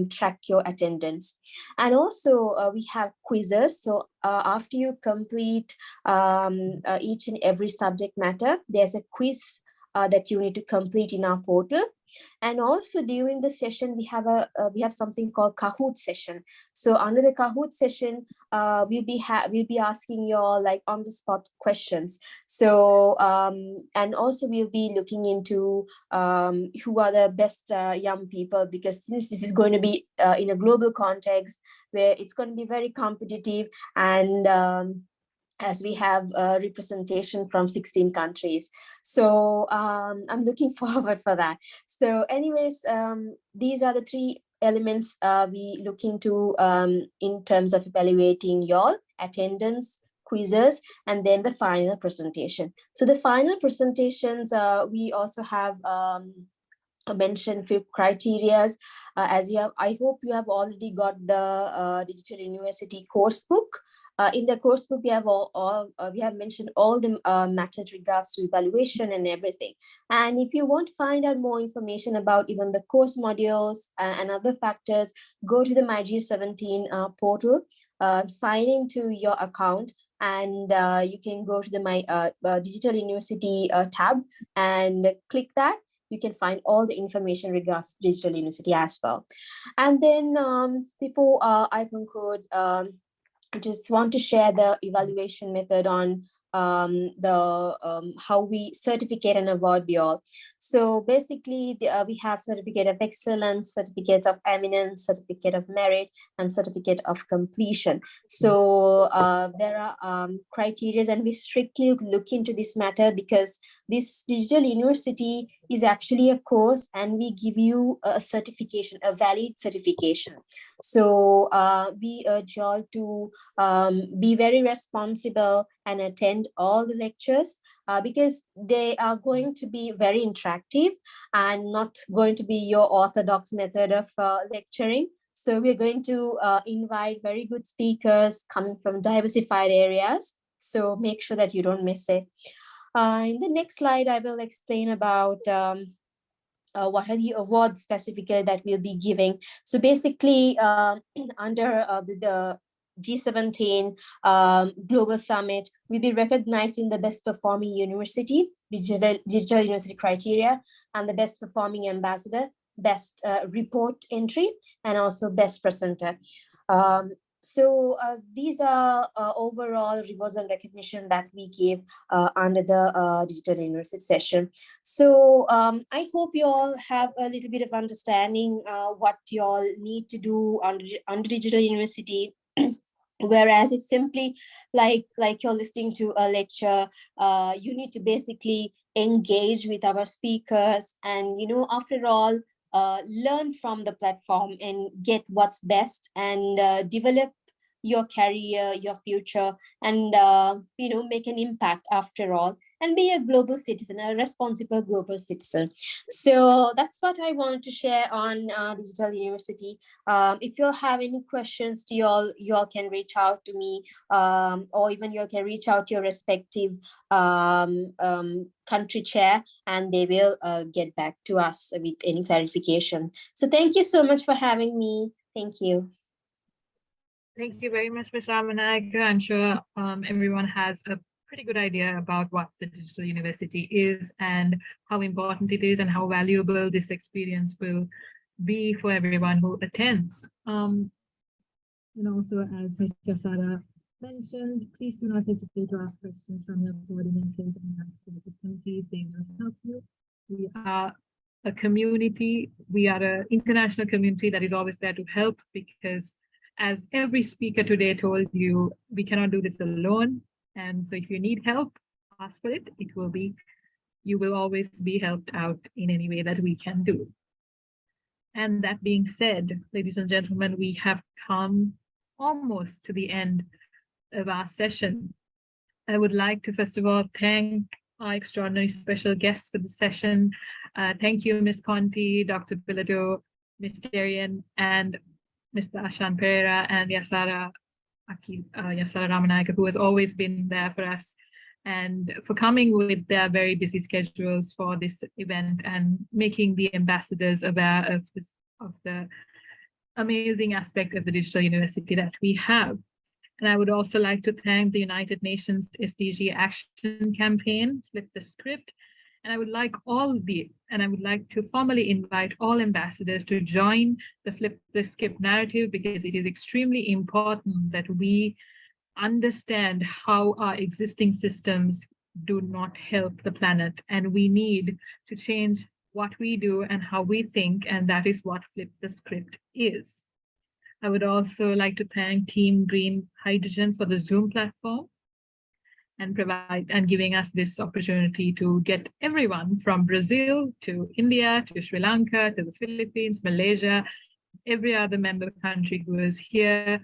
track your attendance. And also we have quizzes. So after you complete each and every subject matter, there's a quiz that you need to complete in our portal. And also during the session, we have something called Kahoot session. So under the Kahoot session, we'll be asking you all like on the spot questions. So and also we'll be looking into who are the best young people, because since this is going to be in a global context where it's going to be very competitive, and as we have representation from 16 countries. So I'm looking forward for that. So anyways, these are the three elements we look into in terms of evaluating your attendance, quizzes, and then the final presentation. So the final presentations, we also have mentioned few criterias. As you have, I hope you have already got the Digital University course book. In the course book, we have mentioned all the matters regards to evaluation and everything. And if you want to find out more information about even the course modules and other factors, go to the My G17 portal, sign into your account, and you can go to the My Digital University tab and click that. You can find all the information regards to Digital University as well. And then before I conclude, I just want to share the evaluation method on how we certificate and award you all. So basically, we have certificate of excellence, certificate of eminence, certificate of merit, and certificate of completion. So there are criteria, and we strictly look into this matter because this digital university is actually a course, and we give you a certification, a valid certification. So we urge you all to be very responsible and attend all the lectures because they are going to be very interactive and not going to be your orthodox method of lecturing. So we're going to invite very good speakers coming from diversified areas. So make sure that you don't miss it. In the next slide, I will explain about what are the awards specifically that we'll be giving. So basically, under the G17 Global Summit, we'll be recognized in the best performing university, digital university criteria, and the best performing ambassador, best report entry, and also best presenter. So these are overall rewards and recognition that we give under the digital university session. So I hope you all have a little bit of understanding what you all need to do under digital university. Whereas it's simply like you're listening to a lecture, you need to basically engage with our speakers, and after all, learn from the platform and get what's best, and develop your career, your future, and make an impact after all, and be a global citizen, a responsible global citizen. So that's what I wanted to share on digital university. If you have any questions, you all can reach out to me, or even you can reach out to your respective country chair, and they will get back to us with any clarification. So thank you so much for having me. Thank you. Thank you very much, Ms. Ramanayaka. I'm sure everyone has a pretty good idea about what the digital university is and how important it is and how valuable this experience will be for everyone who attends. And also, as Mr. Sara mentioned, please do not hesitate to ask questions from your coordinators and administrative committees. They will help you. We are a community. We are an international community that is always there to help, because as every speaker today told you, we cannot do this alone. And so if you need help, ask for it. You will always be helped out in any way that we can do. And that being said, ladies and gentlemen, we have come almost to the end of our session. I would like to, first of all, thank our extraordinary special guests for the session. Thank you, Ms. Ponti, Dr. Bilodeau, Ms. Darian, and Mr. Ashan Pereira, and Yasara Ramanayaka, who has always been there for us, and for coming with their very busy schedules for this event and making the ambassadors aware of the amazing aspect of the digital university that we have. And I would also like to thank the United Nations SDG Action Campaign, Flip the Script. And I would like to formally invite all ambassadors to join the Flip the Script narrative, because it is extremely important that we understand how our existing systems do not help the planet, and we need to change what we do and how we think, and that is what Flip the Script is. I would also like to thank Team Green Hydrogen for the Zoom platform and giving us this opportunity to get everyone from Brazil to India to Sri Lanka to the Philippines, Malaysia, every other member country who is here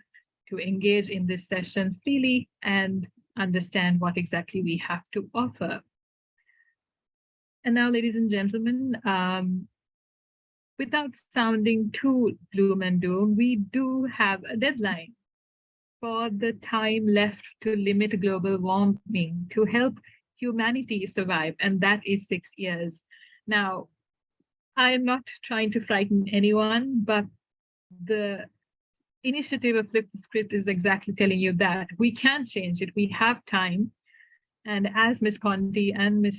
to engage in this session freely and understand what exactly we have to offer. And now, ladies and gentlemen, without sounding too gloom and doom, we do have a deadline for the time left to limit global warming, to help humanity survive, and that is 6 years. Now, I am not trying to frighten anyone, but the initiative of Flip the Script is exactly telling you that we can change it. We have time. And as Ms. Ponti and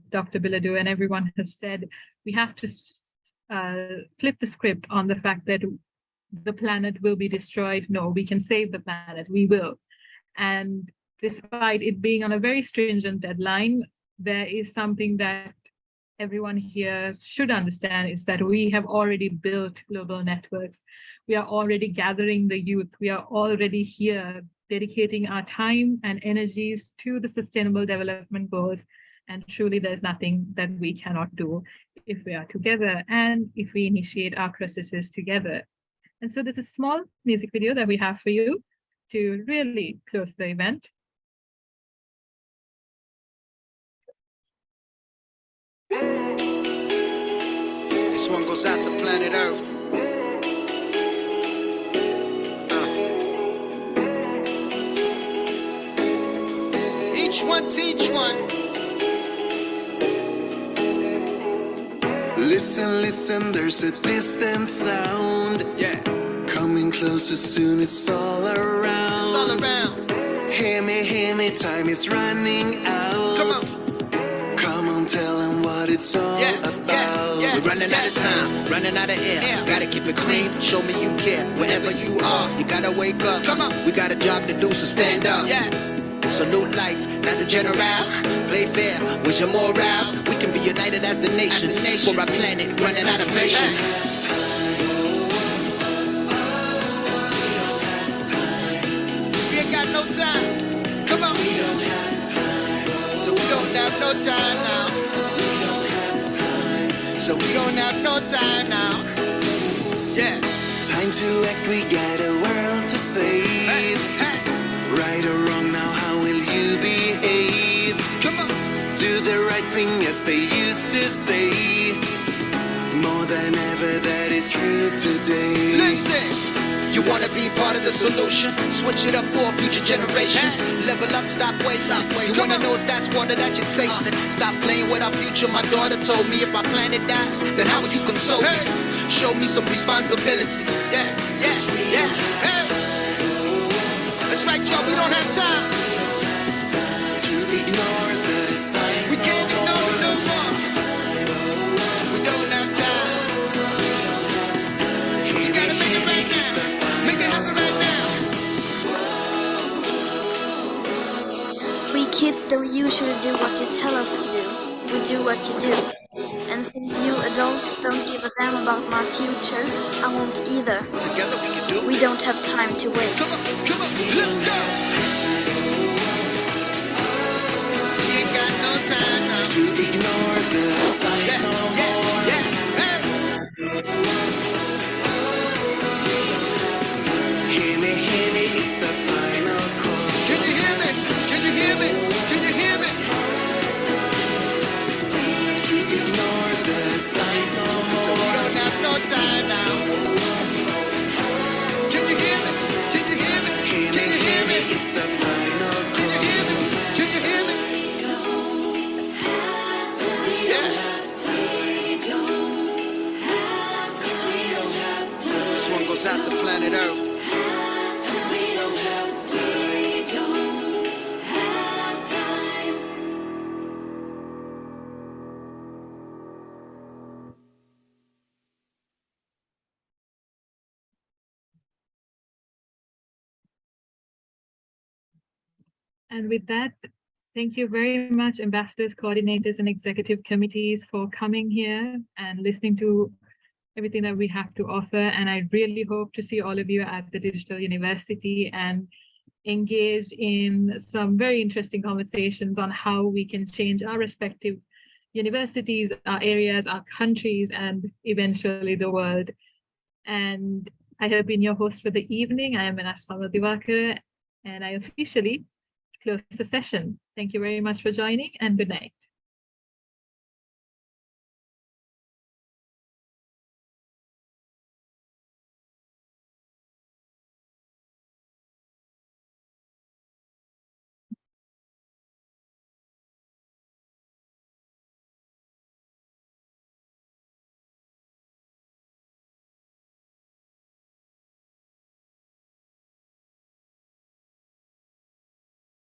Dr. Bilodeau and everyone has said, we have to flip the script on the fact that the planet will be destroyed. No, we can save the planet. We will. And despite it being on a very stringent deadline, there is something that everyone here should understand, is that we have already built global networks. We are already gathering the youth. We are already here dedicating our time and energies to the Sustainable Development Goals. And truly, there's nothing that we cannot do if we are together and if we initiate our processes together. And so there's a small music video that we have for you to really close the event. This one goes out to planet Earth. Each one teach one. Listen, listen, there's a distant sound. Yeah. Coming closer soon, it's all around. It's all around. Hear me, time is running out. Come on. Come on, tell them what it's all about. We're running out of time, running out of air. Gotta keep it clean, show me you care. Wherever you are, you gotta wake up. Come on. We got a job to do, so stand up. Yeah. Salute life, not the general. Play fair, where's your morals? We can be united as the nations. For our planet, running out of patience. We ain't got no time. Come on. So we don't have no time now. So we don't have no time now. Yeah. Time to act, we got a world to save. Hey, hey. Right or wrong now, how will you behave? Come on. Do the right thing as they used to say. More than ever, that is true today. Listen. You wanna be part of the solution? Switch it up for future generations. Level up, stop wasting. You wanna know if that's water that you're tasting? Stop playing with our future. My daughter told me if our planet dies, then how will you console me? Show me some responsibility. Yeah, yeah, yeah. Hey. That's right, y'all. We don't have time to ignore the signs. We can't ignore it no more. We don't have time. We gotta make it right now. Make it happen right now. We kids don't usually do what you tell us to do. We do what you do. And since you adults don't give a damn about my future, I won't either. Together we can do. We don't have time to wait. Come on, let's go. We ain't got no time now to ignore the signs no more. Hey. Hear me, it's a final call. Can you hear me? Can you hear me? Can you hear me? To ignore the signs no more. So we don't have no time now. Can you hear me? Can you hear me? Can you hear me? It's a final call. Can you hear me? Can you hear me? This one goes out to planet Earth. And with that, thank you very much, ambassadors, coordinators, and executive committees for coming here and listening to everything that we have to offer. And I really hope to see all of you at the Digital University and engage in some very interesting conversations on how we can change our respective universities, our areas, our countries, and eventually the world. And I have been your host for the evening. I am Manasha Divakar, and I officially close the session. Thank you very much for joining, and good night.